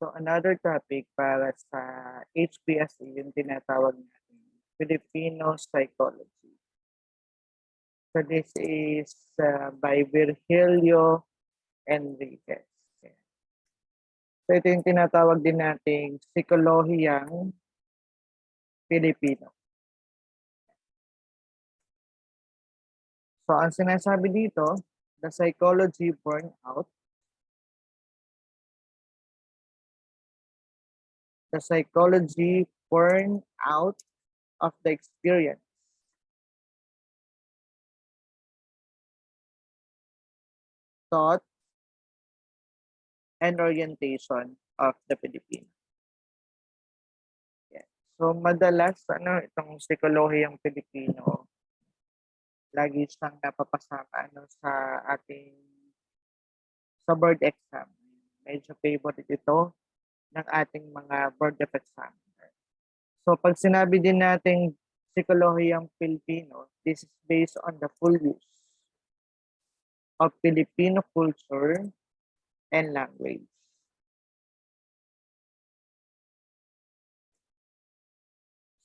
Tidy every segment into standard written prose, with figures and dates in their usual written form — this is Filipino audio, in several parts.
So another topic para sa HPSC yung tinatawag natin Filipino psychology. So this is by Virgilio Enriquez. So ito yung tinatawag din nating psikolohiyang Pilipino. So ang sinasabi dito, the psychology born out, the psychology born out of the experience, thought, and orientation of the Filipino. Yeah. So madalas itong psikolohiyang Pilipino, lagi siyang napapasama sa ating sa board exam. Medyo favorite ito ng ating mga board of examiner. So pag sinabi din nating psikolohiyang Pilipino, this is based on the full use of Filipino culture and language.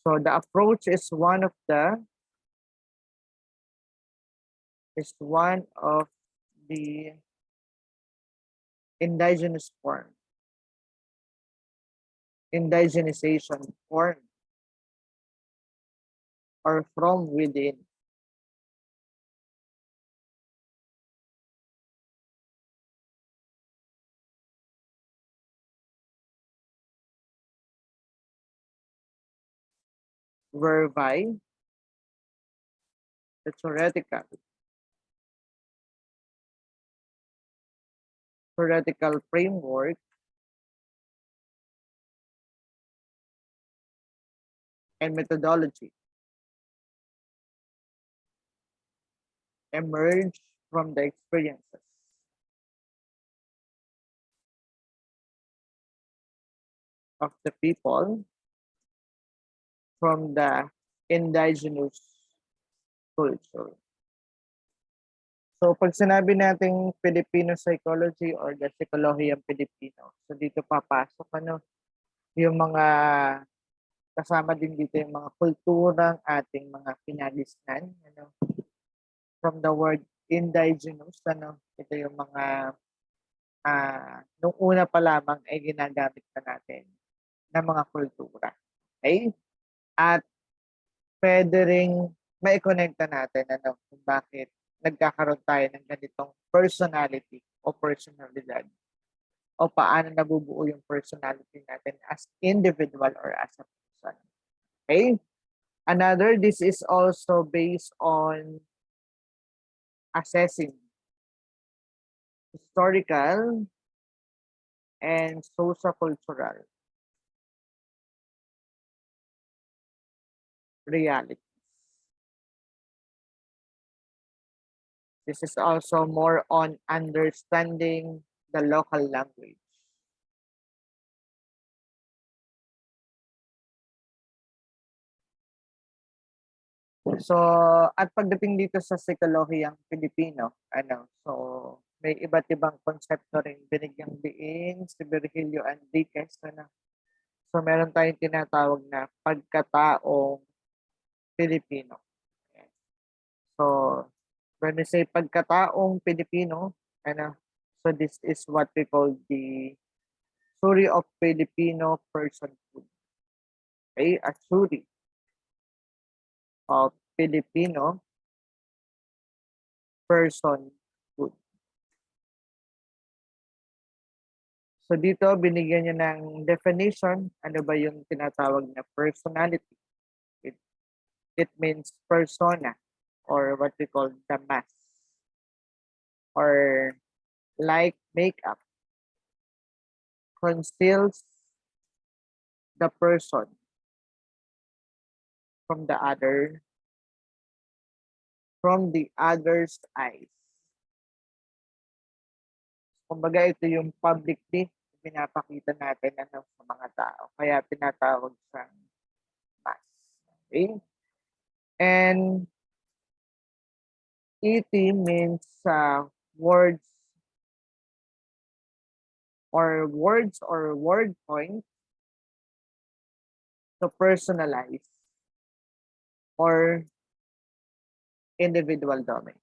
So the approach is one of the indigenous form, indigenization form, or from within. Whereby the theoretical framework and methodology emerge from the experiences of the people from the indigenous culture. So pag sinabi nating Filipino psychology or the psikolohiyang Pilipino, so dito papasok yung mga kasama din dito yung mga kulturang ating mga kinagisnan, from the word indigenous, ito yung mga nung una pa lamang ay ginagamit na natin ng mga kultura. Okay? At pwede ring maikonekta natin kung bakit nagkakaroon tayo ng ganitong personality o personalidad o paano nabubuo yung personality natin as individual or as a person. Okay? Another, this is also based on assessing historical and socio-cultural realities. This is also more on understanding the local language. So, at pagdating dito sa psikolohiyang Pilipino, so may iba't ibang konsepto rin binigyang diin si Virgilio Enriquez. So, meron tayong tinatawag na pagkataong Pilipino. So, when we say pagkataong Pilipino, so this is what we call the theory of Filipino personhood. Okay, a theory of Filipino personhood. So dito, binigyan niya ng definition, ano ba yung tinatawag na personality. It means persona or what we call the mass or like makeup. Conceals the person from the other's eyes. Kumbaga ito yung publicly pinapakita natin sa mga tao. Kaya tinatawag siyang mass. Okay? And ET means words or words or word points to personalize or individual domains.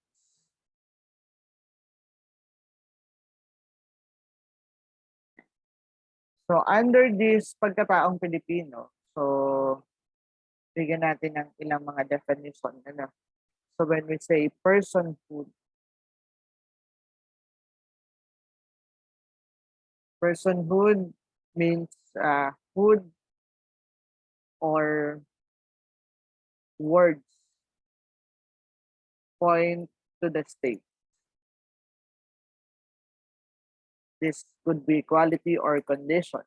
So under this pagkataong Pilipino, so bigyan natin ng ilang mga definition. Ano? So when we say personhood means hood or words point to the state. This could be quality or condition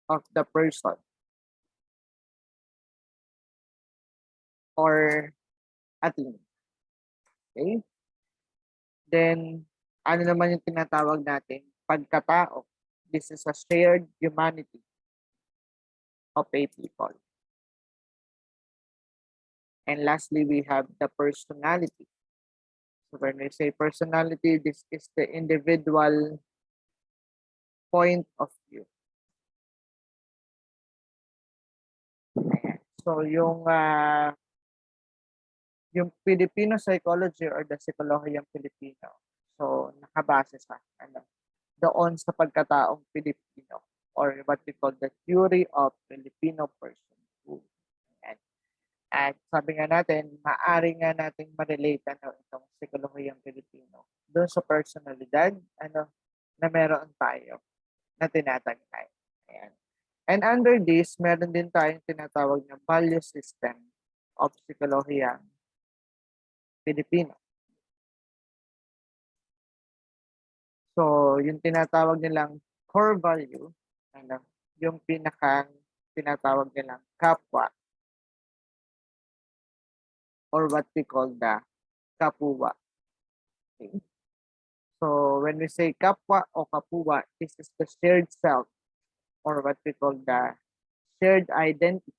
of the person or a thing. Okay? Then, ano naman yung tinatawag natin? Pagkatao. This is a shared humanity of a people. And lastly, we have the personality. So when we say personality, this is the individual point of view. Ayan. So yung Filipino psychology or the psychology ng Filipino, so nakabase sa doon sa pagkataong Pilipino or what we call the theory of Filipino personhood. Ayan. At sabi nga natin, maaari nga nating ma-relate itong psikolohiyang Pilipino doon sa personalidad na meron tayo na tinatagay. Ayan. And under this, meron din tayong tinatawag na value system of psikolohiyang Pilipino. So, yung tinatawag nilang core value, yung pinakang tinatawag nilang kapwa or what we call the kapuwa. Okay. So, when we say kapwa o kapuwa, this is the shared self or what we call the shared identity.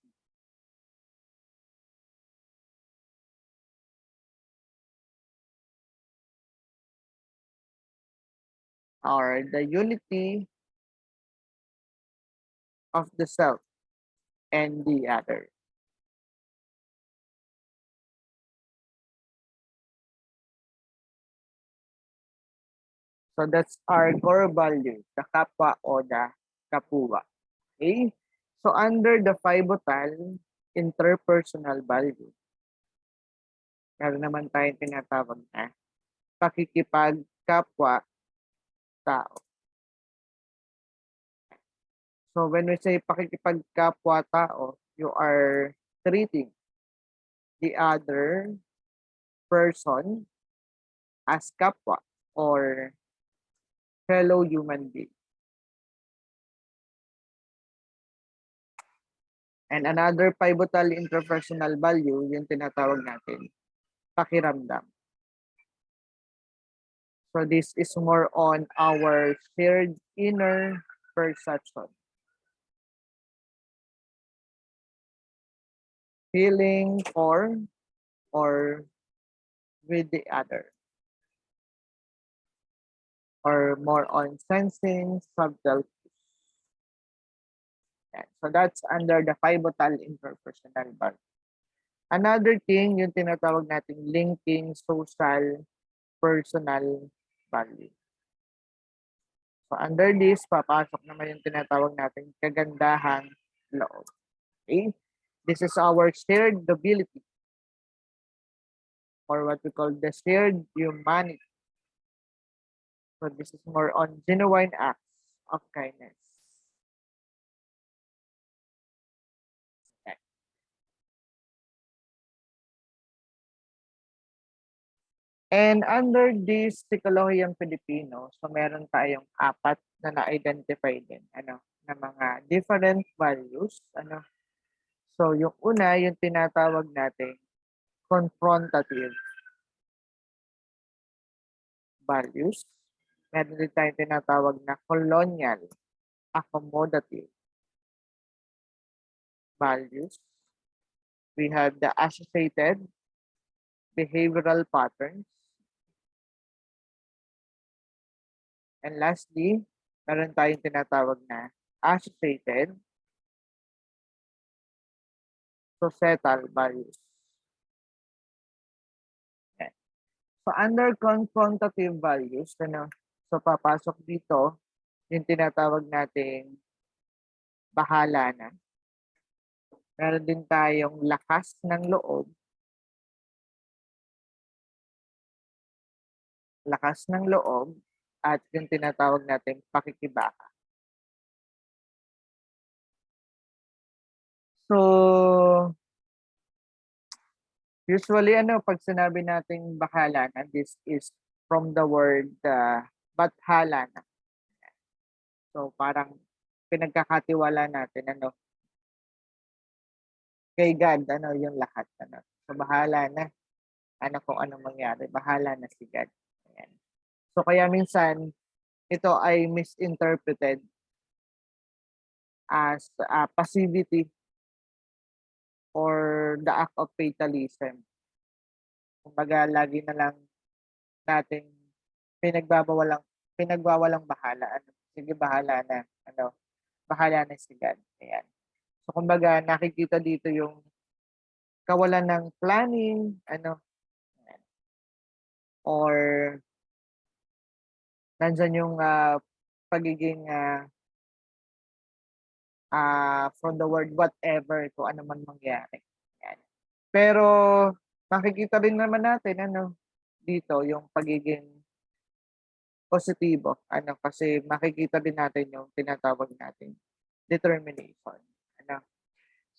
Or the unity of the self and the other. So that's our core value, the kapwa o the kapuwa. Okay? So under the pivotal interpersonal value, meron naman tayong tinatawag na pakikipagkapwa tao. So when we say pakikipagkapwa tao, you are treating the other person as kapwa or fellow human being. And another pivotal interpersonal value, yung tinatawag natin, pakiramdam. So this is more on our shared inner perception. Feeling for or with the other. Or more on sensing subtle cues. So that's under the pivotal interpersonal value. Another thing, yung tinatawag nating linking social personal value. So under this, papasok naman yung tinatawag nating kagandahang loob. Okay? This is our shared ability or what we call the shared humanity. So this is more on genuine acts of kindness. Okay. And under this Psikolohiyang Pilipino, so meron tayong 4 na na-identify din, na mga different values, So yung una, yung tinatawag nating confrontative values. Meron din tayong tinatawag na colonial accommodative values. We have the associated behavioral patterns. And lastly, meron tayong tinatawag na associated societal values. Yan. So under confrontative values, so papasok dito yung tinatawag nating bahala na. Meron din tayong lakas ng loob. Lakas ng loob at yung tinatawag nating pakikibaka. So, usually, pag sinabi nating bahala na, this is from the word bathala na. So, parang pinagkakatiwala natin, kay God, yung lahat, So, bahala na, kung anong mangyari, bahala na si God. Ayan. So, kaya minsan, ito ay misinterpreted as passivity or the act of fatalism. Kumbaga, lagi na lang nating pinagbawalang bahala. Sige, bahala na. Bahala na si God. Ayan. So, kumbaga, nakikita dito yung kawalan ng planning, or nandyan yung pagiging from the word whatever, kung ano man mangyari. Ayan. Pero, nakikita rin naman natin, dito yung pagiging positibo. Kasi makikita din natin yung tinatawag natin determination.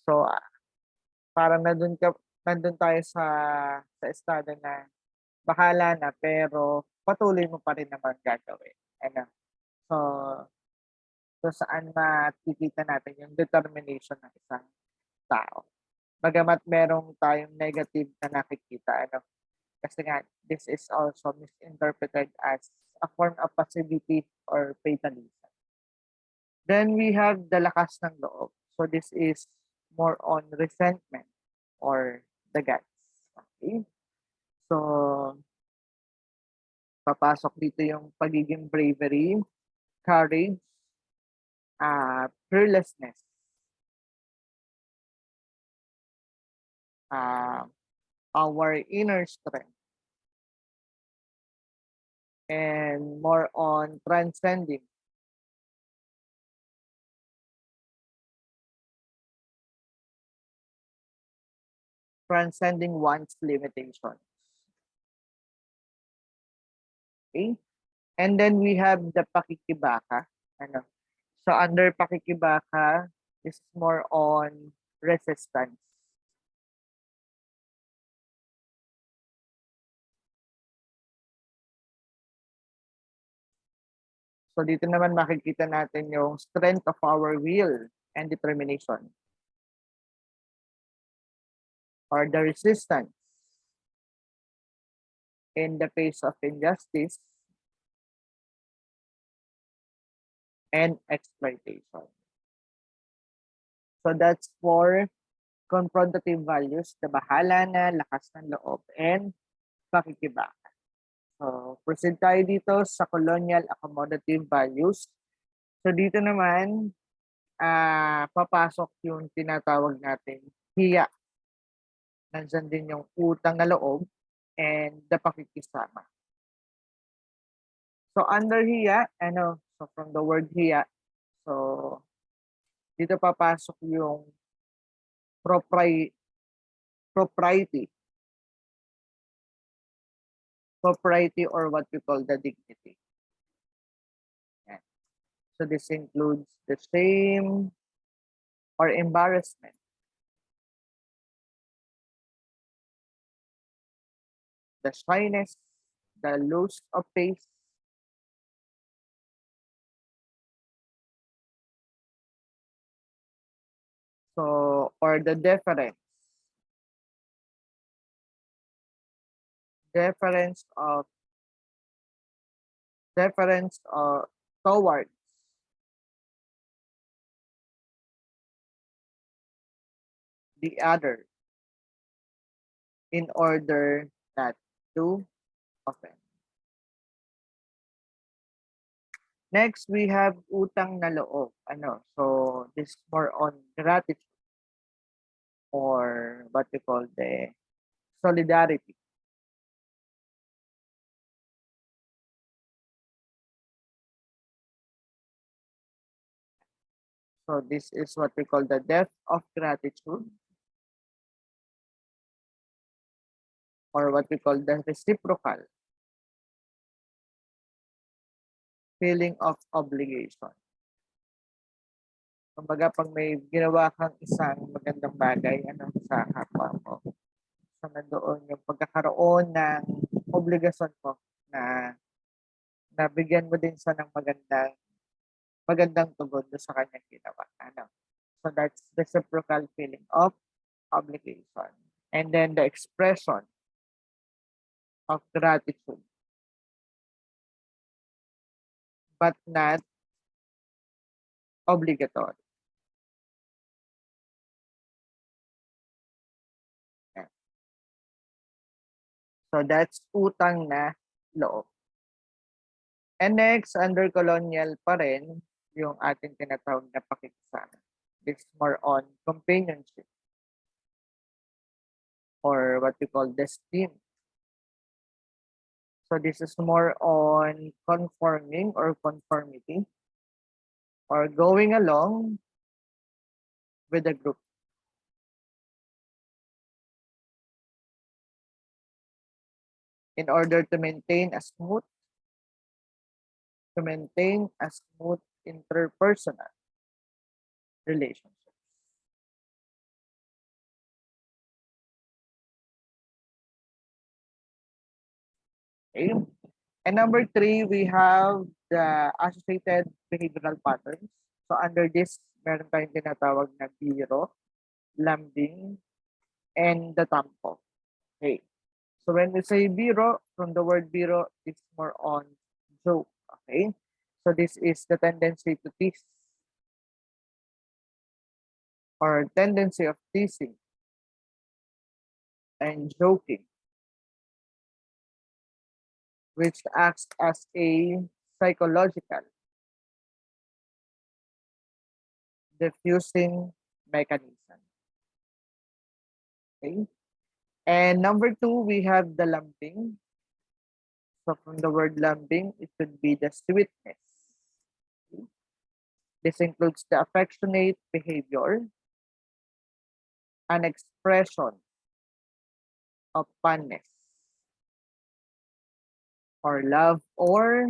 So, parang nandun tayo sa estado na bahala na pero patuloy mo pa rin naman gagawin. So, saan makikita natin yung determination ng isang tao. Bagamat merong tayong negative na nakikita, kasi nga, this is also misinterpreted as a form of passivity or fatalism. Then we have the lakas ng loob. So this is more on resentment or the guts. Okay? So, papasok dito yung pagiging bravery, courage, fearlessness, our inner strength, and more on transcending one's limitations. Okay? And then we have the pakikibaka. So under pakikibaka, this is more on resistance. So dito naman makikita natin yung strength of our will and determination, or the resistance in the face of injustice and exploitation. So that's for confrontative values, the bahala na, lakas ng loob, and pakikibaka. So proceed tayo dito sa colonial accommodative values. So dito naman, papasok yung tinatawag natin hiya. Nandyan din yung utang na loob and the pakikisama. So under hiya, so from the word hiya, so dito papasok yung propriety or what we call the dignity. Yan. So this includes the shame or embarrassment, the shyness, the loss of face, so or the deference towards the other in order not to offend. Next, we have utang na loob. Ano? So, this is more on gratitude or what we call the solidarity. So, this is what we call the depth of gratitude or what we call the reciprocal feeling of obligation. Kumbaga, pag may ginawa kang isang magandang bagay sa kapwa mo, so nandoon yung pagkakaroon ng obligasyon mo na nabigyan mo din siya ng magandang tugon doon sa kanyang ginawa. So that's the reciprocal feeling of obligation. And then the expression of gratitude, but not obligatory. So that's utang na loob. And next, under colonial pa rin, yung ating tinatawag na pakikisama. It's more on companionship or what we call destiny. So this is more on conforming or conformity or going along with the group. In order to maintain a smooth interpersonal relationship. Okay. And number 3, we have the associated behavioral patterns. So under this, meron tayong tinatawag na biro, lambing, and the tampo. Okay. So when we say biro, from the word biro, it's more on joke. Okay. So this is the tendency to tease or tendency of teasing and joking, which acts as a psychological diffusing mechanism. Okay. And number 2, we have the lambing. So from the word lambing, it could be the sweetness. Okay. This includes the affectionate behavior, an expression of fondness or love or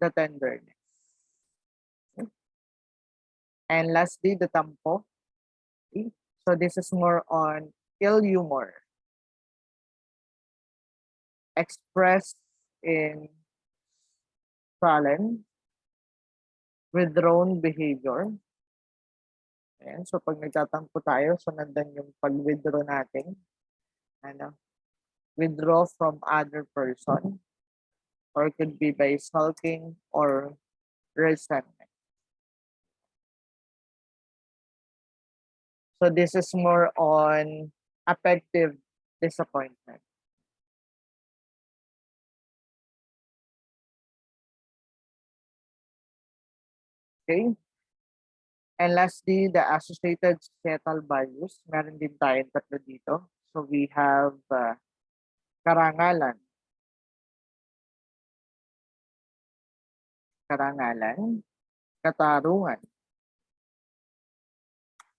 the tenderness. Okay. And lastly, the tampo. Okay. So this is more on ill humor expressed in sullen, withdrawn behavior. Ayan. So pag nagtatampo tayo, so nandun yung pag-withdraw natin. Withdraw from other person or could be by sulking or resentment. So this is more on affective disappointment. Okay? And lastly, the associated societal values. Meron din tayong tatlo dito. So we have karangalan, katarungan,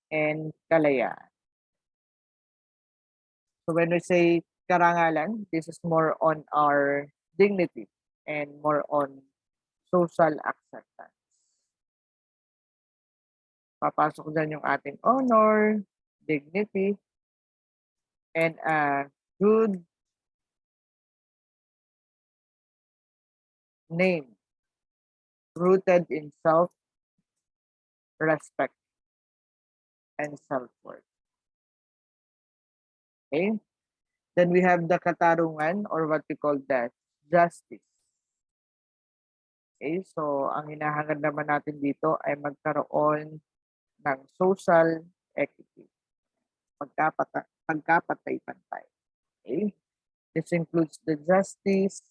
and kalayaan. So when we say karangalan, this is more on our dignity and more on social acceptance. Papasok dyan yung ating honor, dignity, and a good name rooted in self-respect and self-worth. Okay? Then we have the katarungan or what we call that justice. Okay? So, ang hinahangad naman natin dito ay magkaroon ng social equity. Pagkapatay-pantay. Okay? This includes the justice,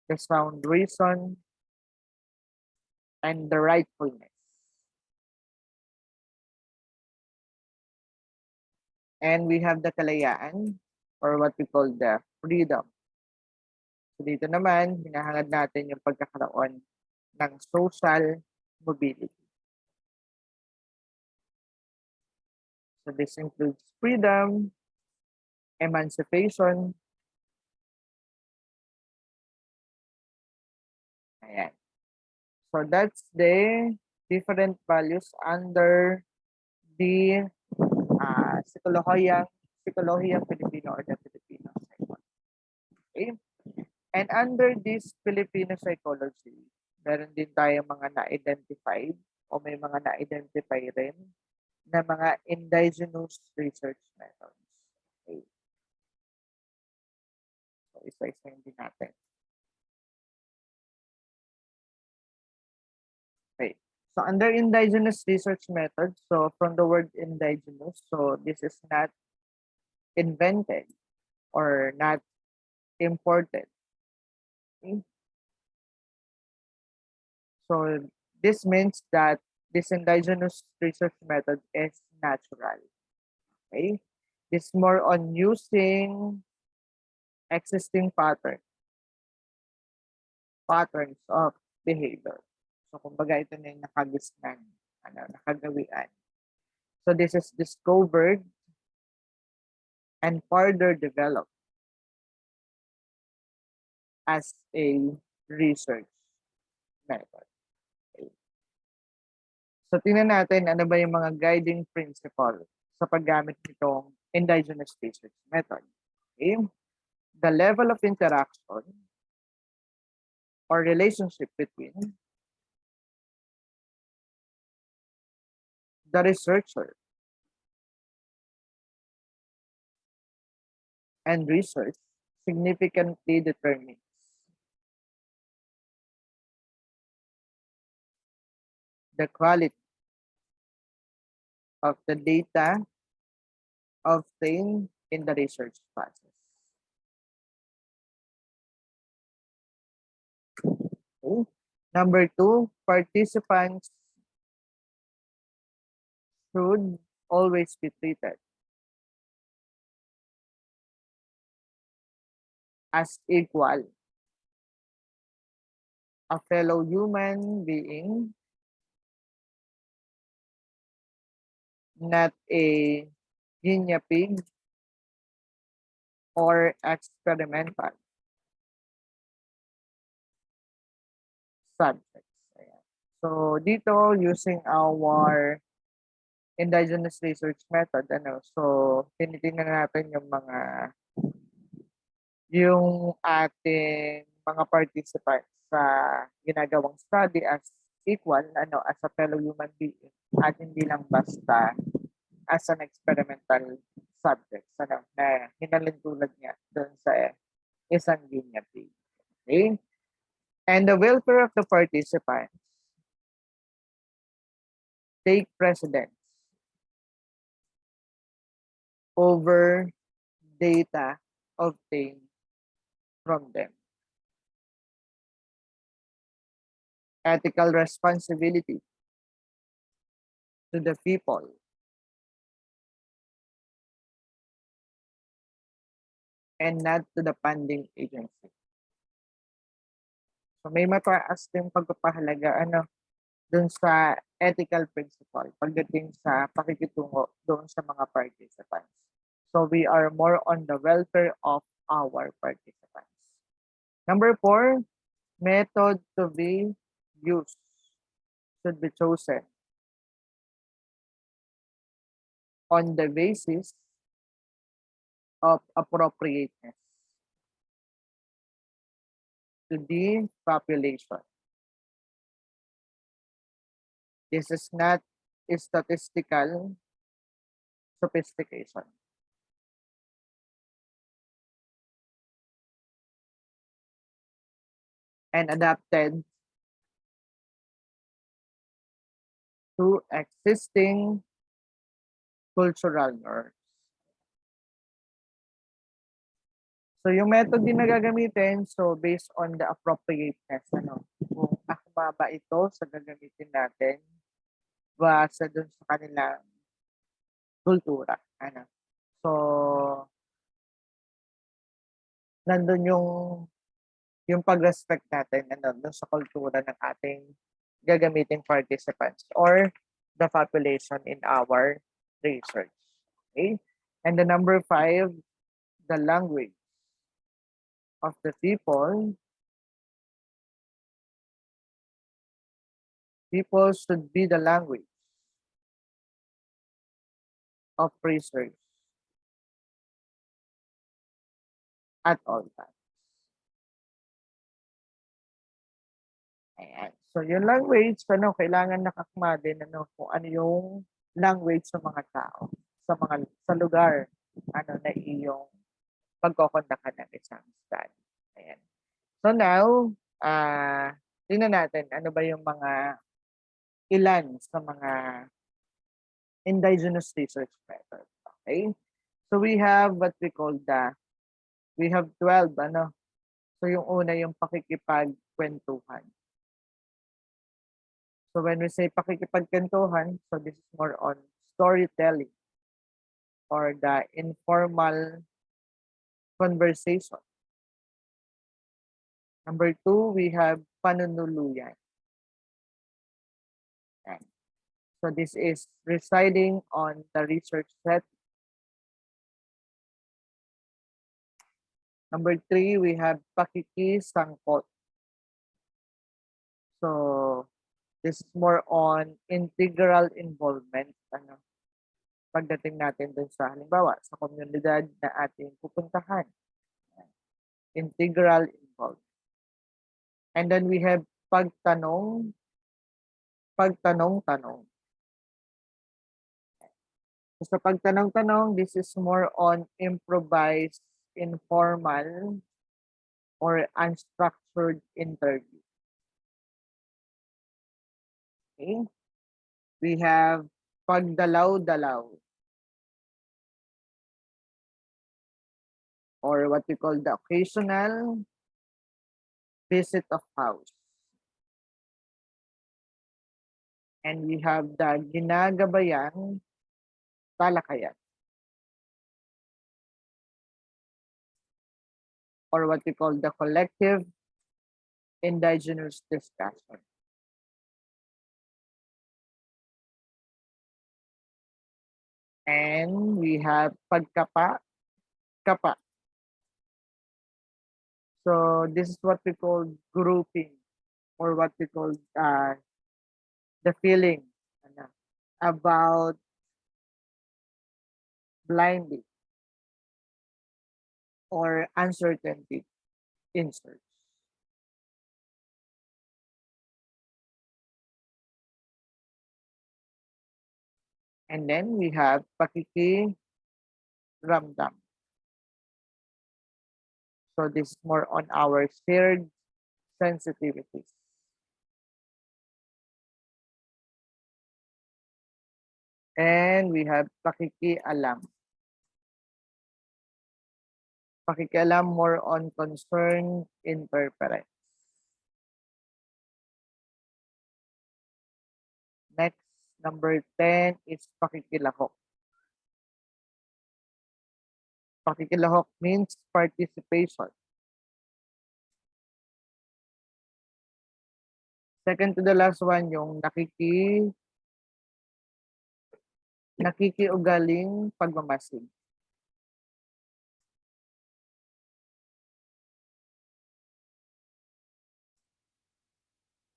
the sound reason, and the rightfulness. And we have the kalayaan, or what we call the freedom. So dito naman, hinahangad natin yung pagkakaroon ng social mobility. So this includes freedom, emancipation. Ayan. So that's the different values under the Psikolohiyang Pilipino or the Filipino psychology. Okay? And under this Filipino psychology, meron din tayong mga na-identified o may mga na-identify rin na mga indigenous research methods. Okay. So, isa-isahin din natin. Okay. So, under indigenous research methods, so from the word indigenous, so this is not invented or not imported. Okay. So, this means that this indigenous research method is natural. Okay. It's more on using existing patterns of behavior. So, kumbaga ito na yung nakagisnan, nakagawian. So, this is discovered and further developed as a research method. Okay. So, tingnan natin ano ba yung mga guiding principle sa paggamit nitong indigenous research method. Okay. The level of interaction or relationship between the researcher and research significantly determines the quality of the data obtained in the research process. Okay. Number 2, participants should always be treated as equal, a fellow human being, not a guinea pig or experimental subjects. Ayan. So dito, using our indigenous research method, so tinitingnan natin yung ating mga participants sa ginagawang study as equal, as a fellow human being, at hindi lang basta as an experimental subject, na hinalin tulad niya doon sa isang guinea pig. Okay? And the welfare of the participants take precedence over data obtained from them. Ethical responsibility to the people and not to the funding agency. So may mataas din pagpapahalaga dun sa ethical principle pagdating sa pakikitungo doon sa mga participants. So we are more on the welfare of our participants. Number 4, method to be used should be chosen on the basis of appropriateness to the population. This is not a statistical sophistication. And adapted to existing cultural norms. So yung method din na gagamitin, so based on the appropriateness, kung sumama ito sa gagamitin natin base dun sa kanilang kultura. Ano? So, nandun yung pag-respect natin dun sa kultura ng ating gagamiting participants or the population in our research. Okay? And the number 5, the language of the people. People should be the language of research at all times. Ayan. So yung language, kailangan nakakma din kung ano yung language sa mga tao, sa lugar na iyong pagkokondakan ng isang study. Ayan. So now, tingnan natin ano ba yung ilan sa mga indigenous research methods. Okay? So we have what we call we have 12, So yung una yung pakikipagkwentuhan. So when we say pakikipagkwentuhan, so this is more on storytelling or the informal conversation. Number 2, we have panunuluyan. Okay. So this is residing on the research set. Number 3, we have pakikisangkot. So this is more on integral involvement. Pagdating natin dun sa halimbawa sa komunidad na ating pupuntahan. Integral involvement. And then we have pagtanong-tanong. So sa pagtanong-tanong, this is more on improvised, informal, or unstructured interview. Okay? We have pagdalaw-dalaw, or what we call the occasional visit of house. And we have the ginagabayang talakayan, or what we call the collective indigenous discussion. And we have pagkapa-kapa. So this is what we call grouping, or what we call the feeling about blinding or uncertainty in search. And then we have pakikiramdam. So this is more on our shared sensitivities. And we have pakikialam. Pakikialam more on concern interference. Next, number 10 is pakikilahok. Pakikilahok means participation. Second to the last one, yung nakikiugaling pagmamasid.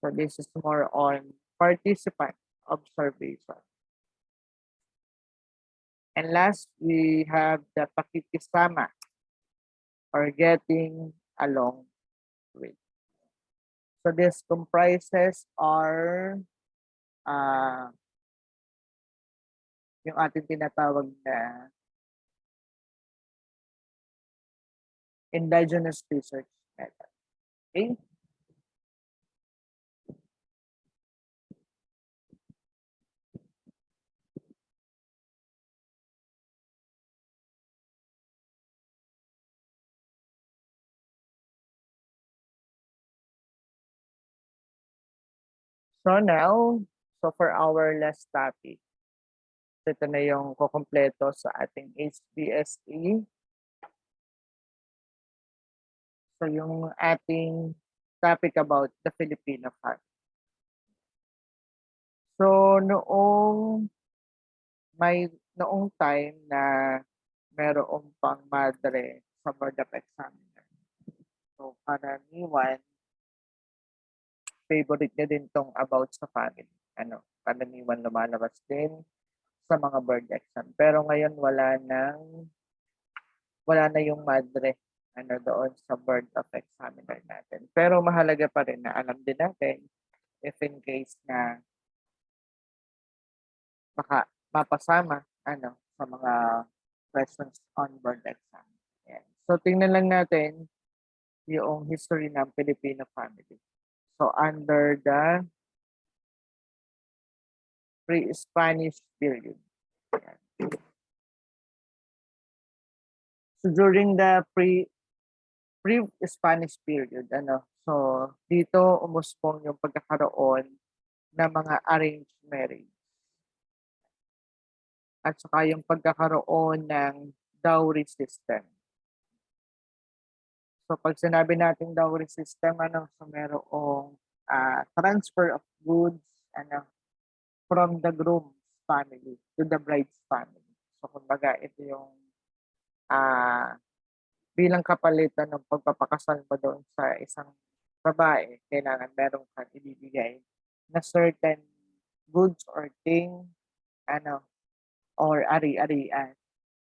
So this is more on participant observation. And last, we have the pakikisama, or getting along with. So this comprises our yung ating tinatawag na indigenous research method. Okay? So now, for our last topic, ito na yung kukumpleto sa ating HBSE. So yung ating topic about the Filipino family. So noong time na merong pang madre sa board of examiner. So karaniwan, favorite niya din tong about sa family. Karaniwan lumalabas din sa mga board exam. Pero ngayon wala na yung madre doon sa board of examiner natin. Pero mahalaga pa rin na alam din natin if in case na mapasama sa mga questions on board exam. Yan. So tingnan lang natin yung history ng Filipino family. So under the pre-Spanish period. Yan. So during the pre-Spanish period, so dito umusbong yung pagkakaroon ng mga arranged marriage. At saka yung pagkakaroon ng dowry system. So pag sinabi natin dowry system, so merong transfer of goods from the groom's family to the bride's family. So kumbaga ito yung bilang kapalitan ng pagpapakasal mo doon sa isang babae, kailangan meron kang ibibigay na certain goods or thing, or ari-arian,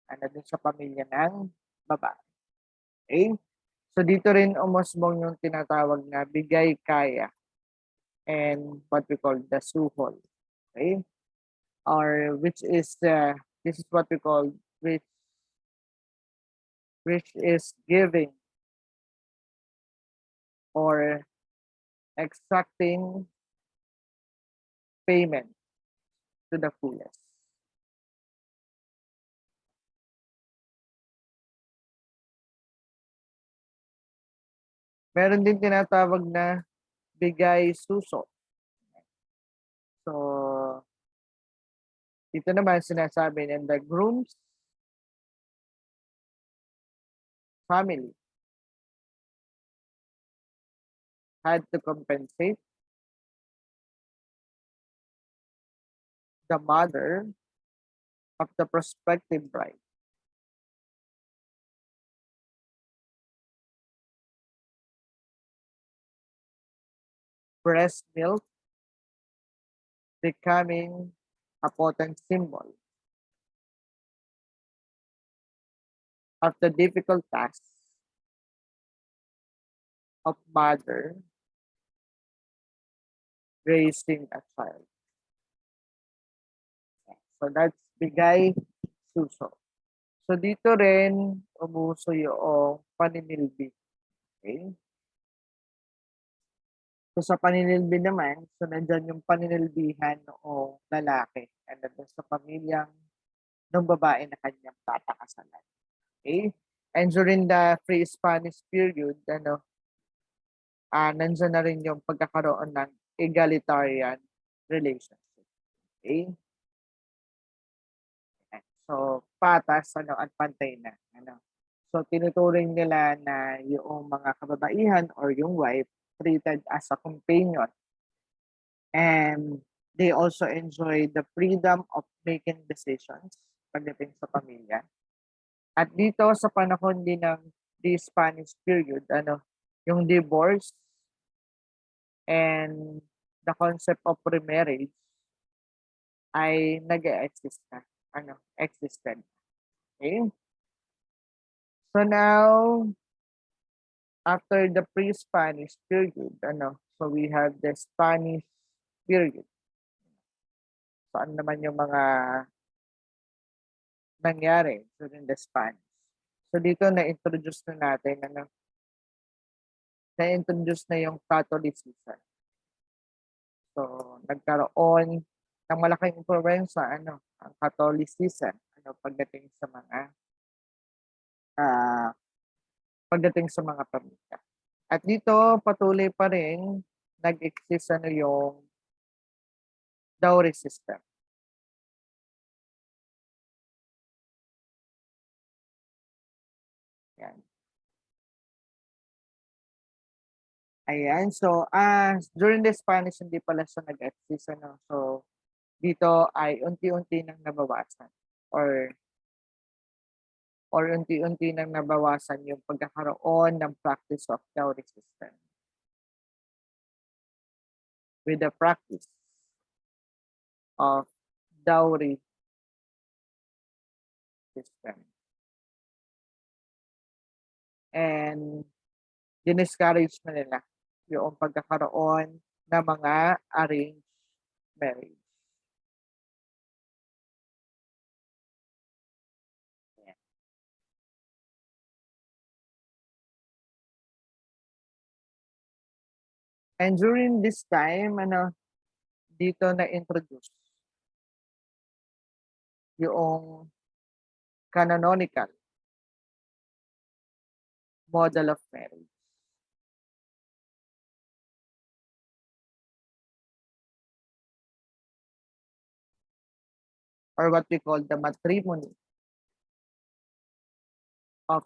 dun sa pamilya ng babae. Okay? So dito rin umusbong yung tinatawag na bigay kaya and what we call the suhol. Okay? Or which is this is what we call which is giving or exacting payment to the fullest. Meron din tinatawag na bigay suso. So, dito naman sinasabi ng the groom's family had to compensate the mother of the prospective bride. Breast milk becoming a potent symbol of the difficult task of mother raising a child. So that's bigay suso. So dito rin umuso yung paninilbi. Okay? So sa paninilbi naman, so nandyan yung paninilbihan noong lalaki and then sa pamilyang ng babae na kanyang tatakasalan. Okay? And during the pre-Spanish period, nandyan na rin yung pagkakaroon ng egalitarian relationship. Okay? So patas at pantay na. So tinuturing nila na yung mga kababaihan or yung wife treated as a companion. And they also enjoy the freedom of making decisions pagdating sa pamilya. At dito sa panahon din ng the Spanish period, yung divorce and the concept of remarriage ay nag-exist na. Existed. Okay? So now, after the pre-Spanish period, so we have the Spanish period. So ano naman yung mga nangyari during the Spanish. So dito na-introduce na natin, na-introduce na yung Catholicism. So nagkaroon ng malaking influensya, ang Catholicism, pagdating sa mga pamilya. At dito patuloy pa rin nag-exist yung dowry system. Yan. Ayan. So, during the Spanish, hindi pala siya nag-exist. Ano? So, dito ay unti-unti nang nabawasan or unti-unti nang nabawasan yung pagkakaroon ng practice of dowry system with the practice of dowry system. And diniscourage na nila yung pagkakaroon ng mga arranged marriage. And during this time, dito na-introduce yung canonical model of marriage. Or what we call the matrimony of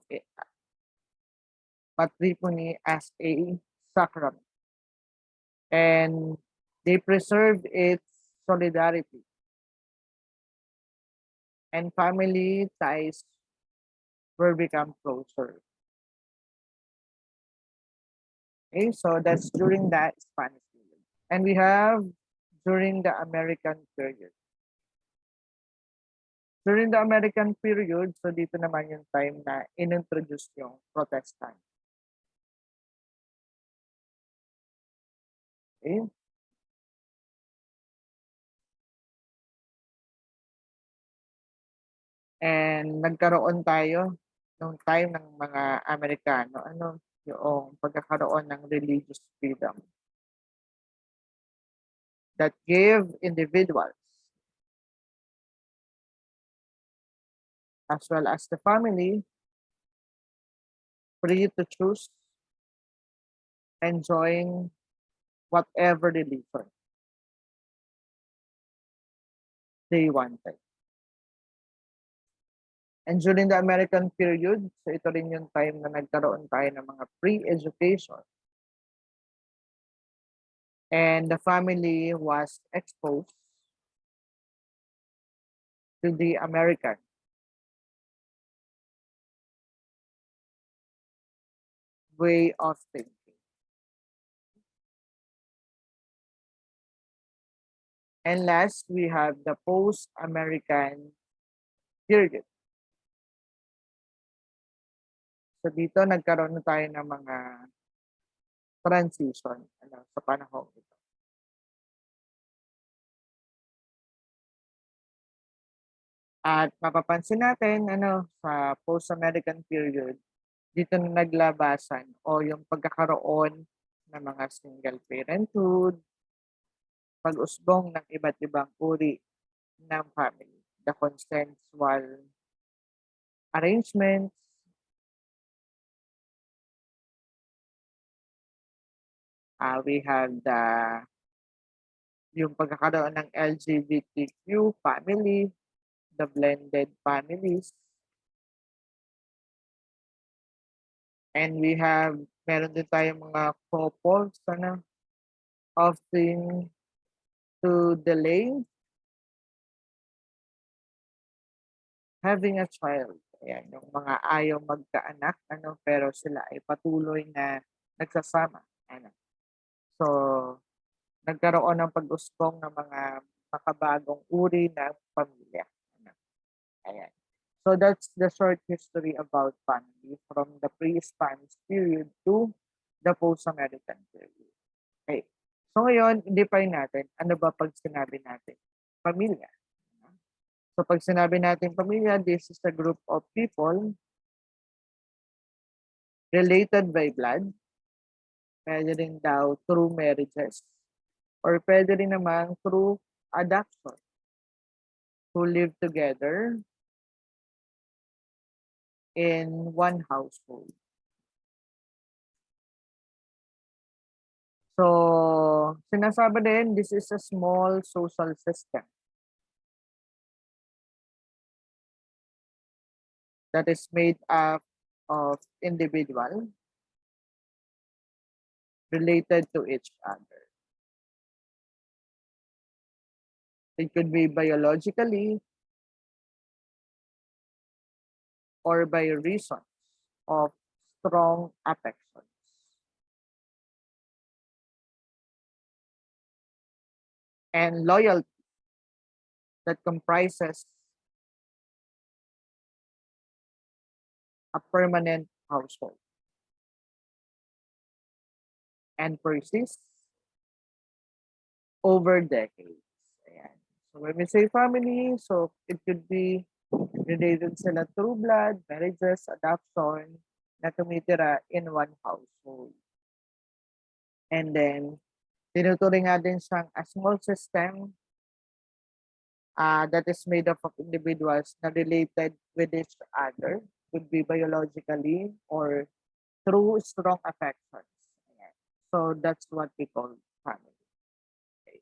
matrimony as a sacrament. And they preserve its solidarity and family ties were become closer. Okay, so that's during the Spanish period. And we have during the American period. During the American period, so dito naman yung time na inintroduce yung Protestant. Okay? And nagkaroon tayo nung time ng mga Amerikano, yung pagkakaroon ng religious freedom that gave individuals as well as the family free to choose and join whatever religion they wanted. And during the American period, so ito rin yung time na nagkaroon tayo ng mga free education. And the family was exposed to the American way of thinking. And last, we have the post-American period. So dito nagkaroon na tayo ng mga transition sa panahon ito. At mapapansin natin sa post-American period, dito na naglabasan o yung pagkakaroon ng mga single parenthood, pag-usbong ng iba't ibang uri ng family, the consensual arrangements, we have yung pagkakaroon ng LGBTQ family, the blended families, and meron din tayong mga couples often to delay having a child. Ayan, yung mga ayaw magkaanak, pero sila ay patuloy na nagsasama. So, nagkaroon ng pag-usbong ng mga makabagong uri ng pamilya. Ayan. So that's the short history about family from the pre-Spanish period to the post-American period. Okay. So ngayon, i-define natin, ano ba pag sinabi natin? Pamilya. So pag sinabi natin pamilya, this is a group of people related by blood, pwede rin daw through marriages, or pwede rin naman through adoption, who live together in one household. So, sinasabi din, this is a small social system that is made up of individuals related to each other. It could be biologically or by reason of strong affections. And loyalty that comprises a permanent household and persists over decades. Ayan. So when we say family, so it could be related sila through blood, marriages, adoption, na tumitira in one household. And then, tinuturing natin siyang a small system that is made up of individuals na related with each other, could be biologically or through strong affections. Ayan. So that's what we call family. Okay.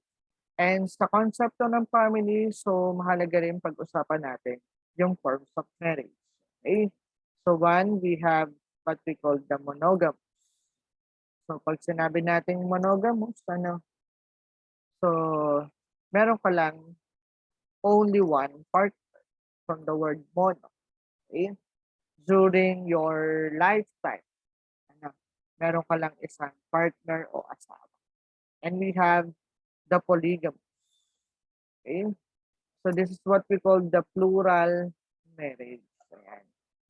And sa konsepto ng family, so mahalaga rin pag-usapan natin yung forms of marriage. Okay? So one, we have what we call the monogamous. So pag sinabi natin monogamous, ano? So meron ka lang only one partner from the word mono. Okay? During your lifetime, ano, meron ka lang isang partner o asawa. And we have the polygamous. Okay? So this is what we call the plural marriage. Ayan.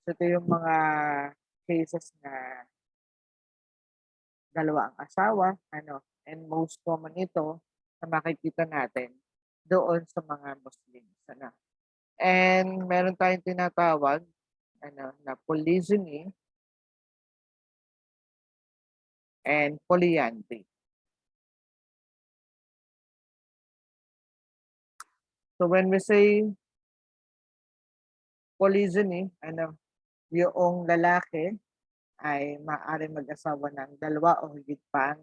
So ito yung mga cases na dalawa ang asawa, ano, and most common ito na makikita natin doon sa mga Muslims. Ano. And meron tayong tinatawag ano, na polygyny and polyandry. So when we say polygyny, ano, yung lalaki ay maaari mag-asawa ng dalawa o higit pang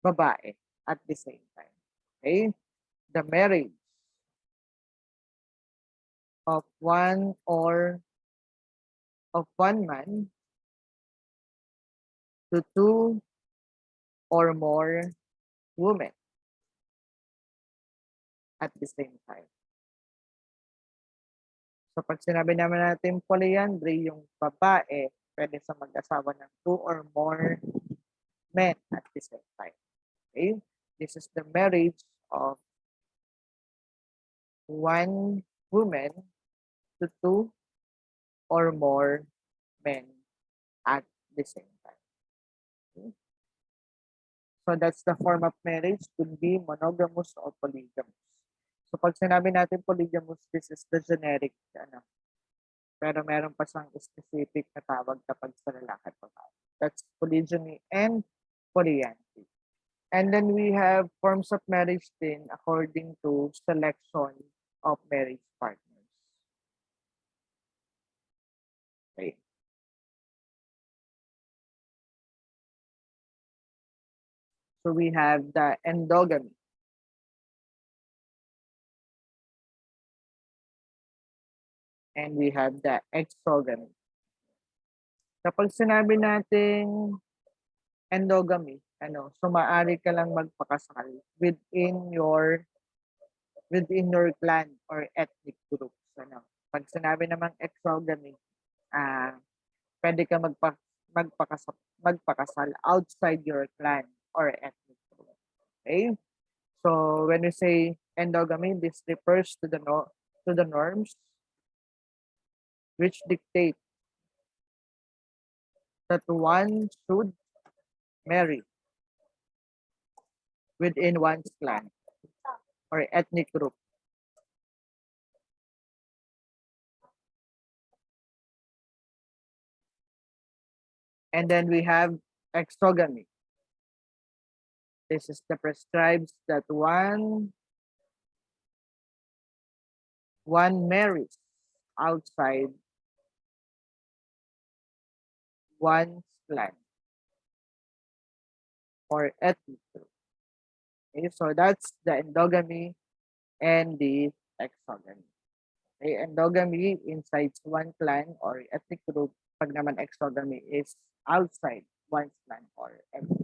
babae at the same time. Okay? The marriage of one man to two or more women at the same time. So pag sinabi naman natin polyandry, yung babae, pwede sa mag-asawa ng two or more men at the same time. Okay? This is the marriage of one woman to two or more men at the same time. Okay? So that's the form of marriage, could be monogamous or polygamous. So pag sinabi natin polygamous, this is the generic, ano, pero meron pa siyang specific na tawag kapag sa lalaki at babae. That's polygyny and polyandry. And then we have forms of marriage din according to selection of marriage partners. Okay. So we have the endogamy. And we have the exogamy. Kapag sinabi natin endogamy, ano, so maaari ka lang magpakasal within your clan or ethnic groups. Ano. Pag sinabi namang exogamy, pwede ka magpakasal outside your clan or ethnic group. Okay? So when we say endogamy, this refers to the norms which dictate that one should marry within one's clan or ethnic group. And then we have exogamy. This is the prescribes that one marries outside one's clan or ethnic group. Okay, so that's the endogamy and the exogamy. Okay, endogamy inside one clan or ethnic group. Pag naman exogamy is outside one's clan or ethnic